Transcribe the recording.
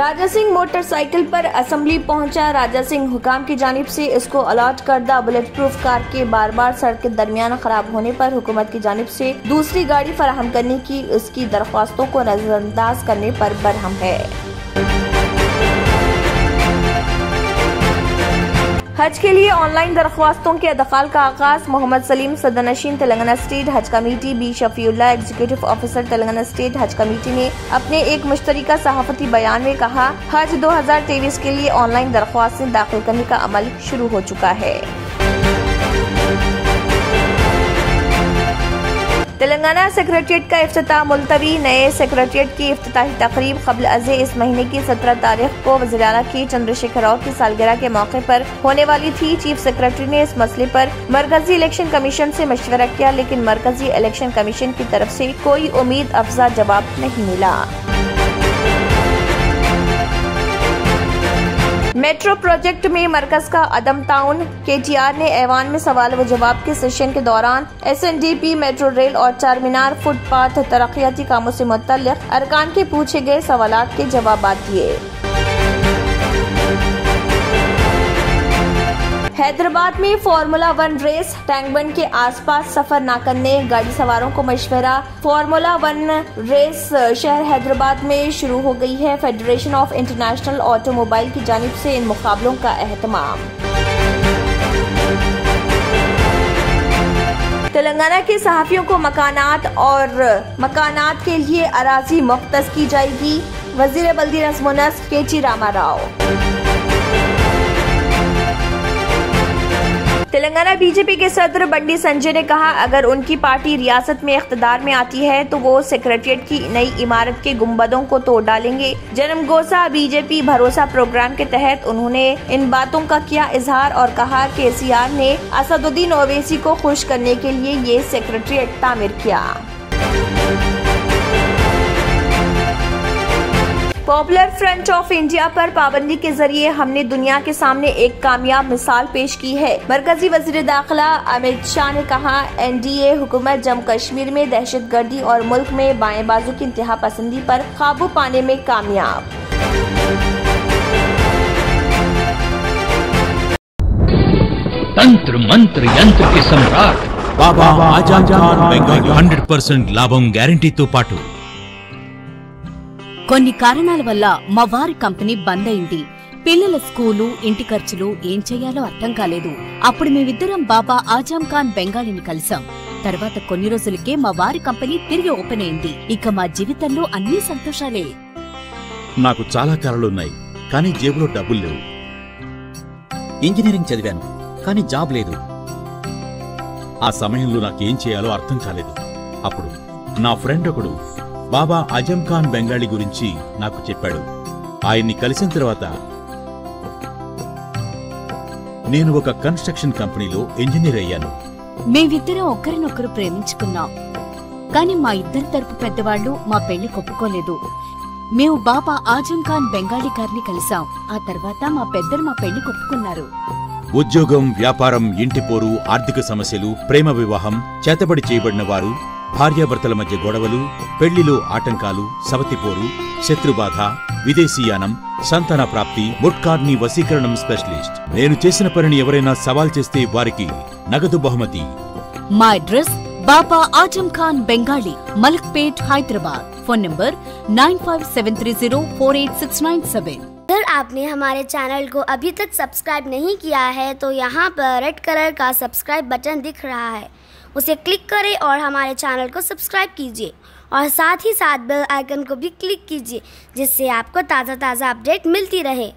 Raja Singh motorcycle पर assembly पहुंचा। राजा सिंह हुकाम की जानिब से इसको अलॉट करदा बुलेट प्रूफ कार के बार बार सड़क के दरमियान खराब होने पर हुकूमत की जानिब से दूसरी गाड़ी फराहम करने की उसकी दरख्वास्तों को नजरअंदाज करने पर बरहम है। हज के लिए ऑनलाइन दरख्वास्तों के अदखाल का आगाज। मोहम्मद सलीम सदरनशीन Telangana state Haj committee, B Shafiullah executive officer Telangana state Haj committee ने अपने एक मुश्तरका सहाफती बयान में कहा, हज 2023 के लिए ऑनलाइन दरख्वास्तें दाखिल करने का अमल शुरू हो चुका है। तेलंगाना सेक्रेटेरिएट का इफ्तिताह मुलतवी। नए सेक्रेटेरिएट की इफ्तिताही तकरीब क़ब्ल अज़े इस महीने की 17 तारीख को वज़ीर आला के चंद्रशेखर राव की सालगिरह के मौके पर होने वाली थी। चीफ सेक्रेटरी ने इस मसले पर मरकजी इलेक्शन कमीशन से मशवरा किया, लेकिन मरकजी इलेक्शन कमीशन की तरफ से कोई उम्मीद अफजा जवाब नहीं मिला। मेट्रो प्रोजेक्ट में मरकज का अदम ताउन। KTR ने ऐवान में सवाल व जवाब के सेशन के दौरान SNDP, मेट्रो रेल और चारमीनार फुटपाथ तरक्याती कामों से मुतल्लिक अरकान के पूछे गए सवालात के जवाब दिए। हैदराबाद में फार्मूला 1 रेस। टैंक बंड के आसपास सफर न करने गाड़ी सवारों को मशवरा। फार्मूला 1 रेस शहर हैदराबाद में शुरू हो गई है। फेडरेशन ऑफ इंटरनेशनल ऑटोमोबाइल की जानिब से इन मुकाबलों का एहतमाम। तेलंगाना के सहाफियों को मकानात के लिए अराजी मुख्तस की जाएगी। वजीर बल्दी नज़्म व नस्क KT रामाराव। तेलंगाना बीजेपी के सदर बंडी संजय ने कहा, अगर उनकी पार्टी रियासत में इख्तिदार में आती है तो वो सेक्रेटेरिएट की नई इमारत के गुंबदों को तोड़ डालेंगे। जन्मगोसा बीजेपी भरोसा प्रोग्राम के तहत उन्होंने इन बातों का किया इजहार और कहा कि KCR ने असदुद्दीन ओवैसी को खुश करने के लिए ये सेक्रेटेरिएट तामीर किया। पॉपुलर फ्रंट ऑफ इंडिया पर पाबंदी के जरिए हमने दुनिया के सामने एक कामयाब मिसाल पेश की है। मरकजी वजीर दाखिला अमित शाह ने कहा, NDA हुकूमत जम्मू कश्मीर में दहशतगर्दी और मुल्क में बाएं बाजू की इंतहा पसंदी पर काबू पाने में कामयाब। तंत्र मंत्र यंत्र के सम्राट बाबा आजम खान बेंगाली 100% లాభం గ్యారెంటీతో పాటు కొన్ని కారణాల వల్ల మా వారి కంపెనీ బంద్ అయింది. పిల్లల స్కూలు, ఇంటి ఖర్చులు ఏం చేయాలో అర్థం కాలేదు. అప్పుడు మేమిద్దరం బాబా ఆజం ఖాన్ బెంగాలీని కలిసాం. తర్వాత కొన్ని రోజులకే మా వారి కంపెనీ తిరిగి ఓపెన్ అయింది. ఇక మా జీవితంలో అన్ని సంతోషాలే. నాకు చాలా కలలున్నాయి, కానీ జేబులో డబ్బులు లేవు. ఇంజనీరింగ్ చదివాను, కానీ జాబ్ లేదు. ఆ సమయంలో నాకేం చేయాలో అర్థం కాలేదు. అప్పుడు నా ఫ్రెండ్ ఒకడు బాబా ఆజం ఖాన్ బెంగాలీ గురించి నాకు చెప్పాడు. ఆయన్ని కలిసిన తర్వాత నేను ఒక కన్స్ట్రక్షన్ కంపెనీలో ఇంజనీర్ అయ్యాను. మేమిద్దరం ఒకరినొకరు ప్రేమించుకున్నాం, కానీ మా ఇద్దరి తరపు పెద్దవాళ్లు మా పెళ్లి ఒప్పుకోలేదు. మేము బాబా ఆజం ఖాన్ బెంగాలీ గారిని కలిసాం. ఆ తర్వాత మా పెద్దలు మా పెళ్లి ఒప్పుకున్నారు. ఉద్యోగం, వ్యాపారం, ఇంటి పోరు, ఆర్థిక సమస్యలు, ప్రేమ వివాహం, చేతబడి చేయబడిన వారు, భార్యాభర్తల మధ్య గొడవలు, పెళ్లిలో ఆటంకాలు, సవతిపోరు, శత్రుబాధ, విదేశీయానం, సంతాన ప్రాప్తి, ముట్కార్ని వశీకరణం స్పెషలిస్ట్. నేను చేసిన పనిని ఎవరైనా సవాల్ చేస్తే వారికి నగదు బహుమతి. మా address Baba Azam Khan Bengali, Malakpet, Hyderabad. Phone number 9573048697। अगर आपने हमारे चैनल को अभी तक सब्सक्राइब नहीं किया है तो यहाँ पर रेड कलर का सब्सक्राइब बटन दिख रहा है, उसे क्लिक करें और हमारे चैनल को सब्सक्राइब कीजिए और साथ ही साथ बेल आइकन को भी क्लिक कीजिए, जिससे आपको ताज़ा अपडेट मिलती रहे।